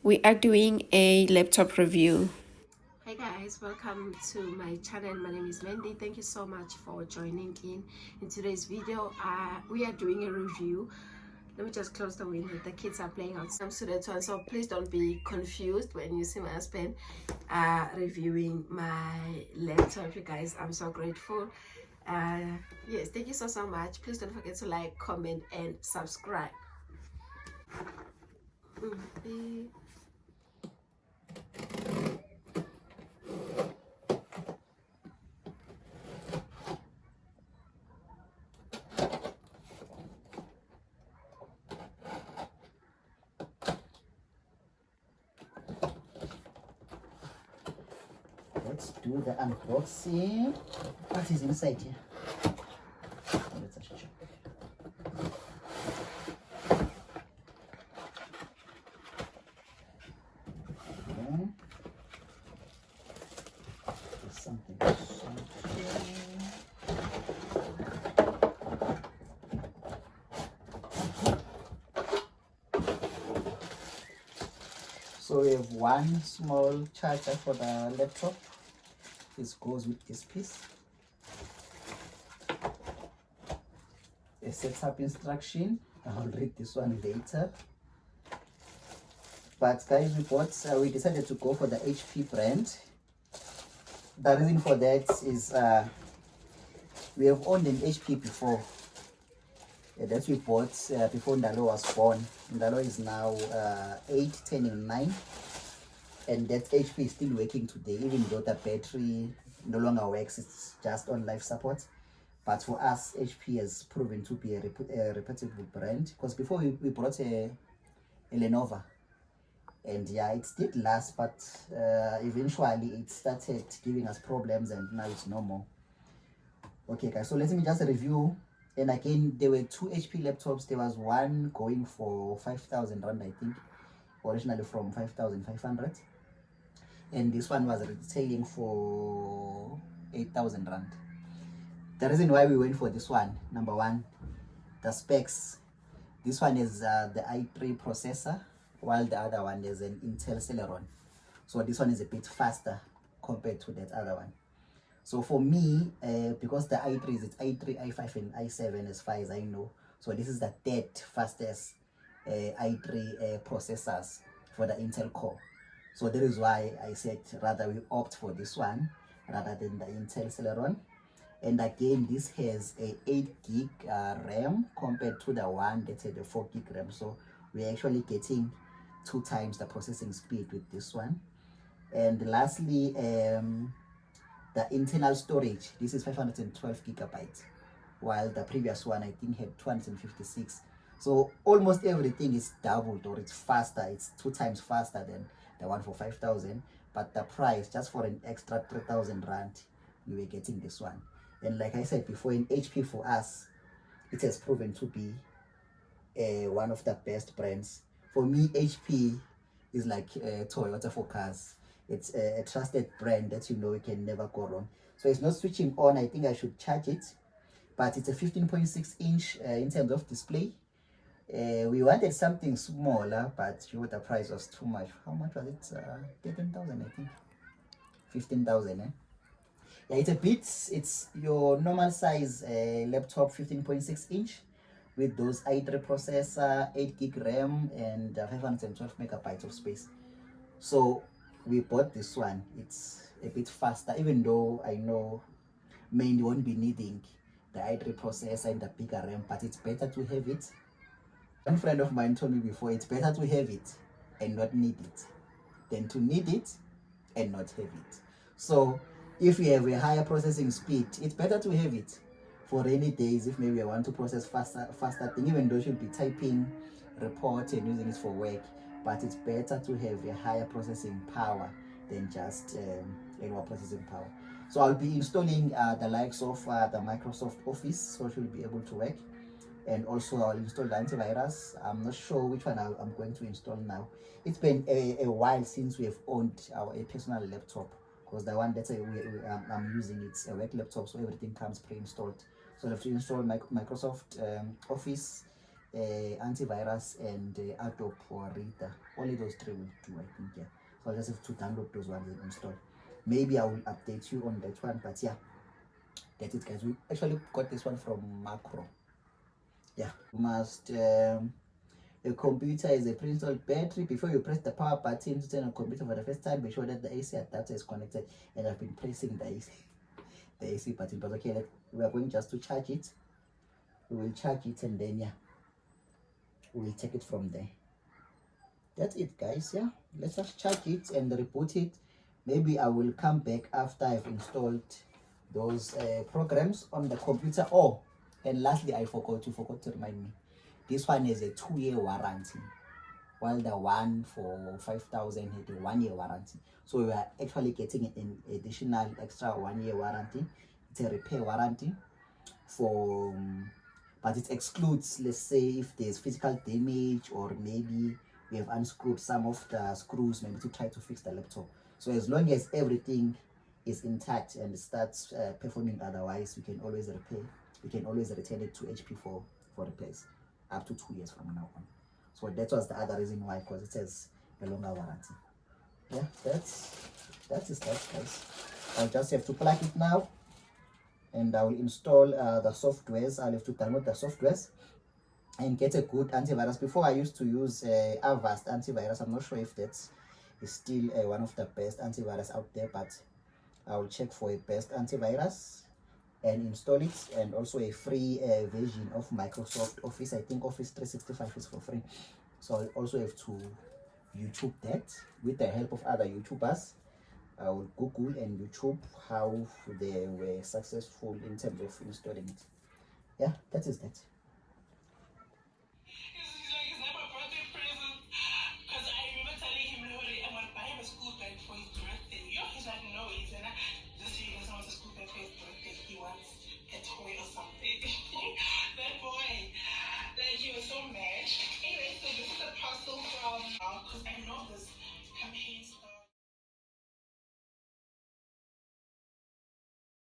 we are doing a laptop review. Hi guys, welcome to my channel. My name is Mandy. Thank you so much for joining in today's video. We are doing a review. Let me just close the window. The kids are playing outside. I'm student one, so please don't be confused when you see my husband reviewing my laptop. You guys, I'm so grateful. Yes, thank you so much. Please don't forget to like, comment, and subscribe. Let's do the unboxing. What is inside here? Let's actually check. Okay. There's something. So we have one small charger for the laptop. This goes with this piece. A setup instruction. I'll read this one later. But guys, we decided to go for the HP brand. The reason for that is we have owned an HP before. That we bought before Ndalo was born. Ndalo is now 8, turning 9. And that HP is still working today, even though the battery no longer works. It's just on life support. But for us, HP has proven to be a reputable brand, because before we brought a Lenovo, and yeah, it did last, but eventually it started giving us problems, and now it's no more. Okay guys, so let me just review. And again, there were two HP laptops. There was one going for 5,000 rand, I think, originally from 5,500. And this one was retailing for 8,000 rand. The reason why we went for this one, number one, the specs. This one is the i3 processor, while the other one is an Intel Celeron. So this one is a bit faster compared to that other one. So for me, because the i3 is i3, i5, and i7 as far as I know. So this is the third fastest i3 processors for the Intel core. So that is why I said rather we opt for this one rather than the Intel Celeron. And again, this has a 8 gig RAM compared to the one that had a 4 gig RAM. So we're actually getting 2 times the processing speed with this one. And lastly, the internal storage. This is 512 gigabytes, while the previous one I think had 256. So almost everything is doubled, or it's faster. It's 2 times faster than the one for 5,000. But the price, just for an extra 3,000 rand, we were getting this one. And like I said before, in HP for us, it has proven to be one of the best brands. For me, HP is like Toyota for cars. It's a trusted brand that you know you can never go wrong. So it's not switching on. I think I should charge it. But it's a 15.6 inch in terms of display. We wanted something smaller, but the price was too much. How much was it? 13,000, I think. 15,000, eh? Yeah, it's your normal size laptop, 15.6 inch, with those i3 processor, 8 gig RAM, and 512 megabytes of space. So we bought this one. It's a bit faster, even though I know mainly won't be needing the i3 processor and the bigger RAM, but it's better to have it. One friend of mine told me before, it's better to have it and not need it than to need it and not have it. So if you have a higher processing speed, it's better to have it for rainy days. If maybe I want to process faster thing, even though you should be typing report and using it for work, but it's better to have a higher processing power than just lower processing power. So I'll be installing the likes of the Microsoft Office, so it will be able to work. And also I'll install the antivirus. I'm not sure which one I'm going to install now. It's been a while since we have owned a personal laptop, because the one that I'm using, it's a work laptop, so everything comes pre-installed. So I have to install Microsoft Office, antivirus and Adobe Reader. Only those three will do, I think. Yeah, so I'll just have to download those ones and install. Maybe I will update you on that one, but yeah, that's it, guys. We actually got this one from Macro. Yeah, you must a computer is a pre-installed battery. Before you press the power button to turn on a computer for the first time, make sure that the AC adapter is connected. And I've been pressing the AC button, but okay, we are going just to charge it. We will charge it and then yeah, we will take it from there. That's it, guys. Yeah, let's just charge it and reboot it. Maybe I will come back after I've installed those programs on the computer. Oh, and lastly, I forgot to remind me, this one is a 2-year warranty, while the one for 5,000 had a 1-year warranty. So we are actually getting an additional extra 1-year warranty. It's a repair warranty for but it excludes, let's say, if there's physical damage, or maybe we have unscrewed some of the screws, maybe to try to fix the laptop. So as long as everything is intact and it starts performing otherwise, we can always repair. We can always return it to HP for repairs up to 2 years from now on. So that was the other reason why, because it has a longer warranty. Yeah, that is that, guys. I'll just have to plug it now, and I will install the softwares. I'll have to download the softwares and get a good antivirus. Before, I used to use Avast antivirus. I'm not sure if that's still one of the best antivirus out there, but I will check for a best antivirus and install it, and also a free version of Microsoft Office. I think Office 365 is for free, so I'll also have to YouTube that with the help of other YouTubers. I will Google and YouTube how they were successful in terms of installing it. Yeah, that is that.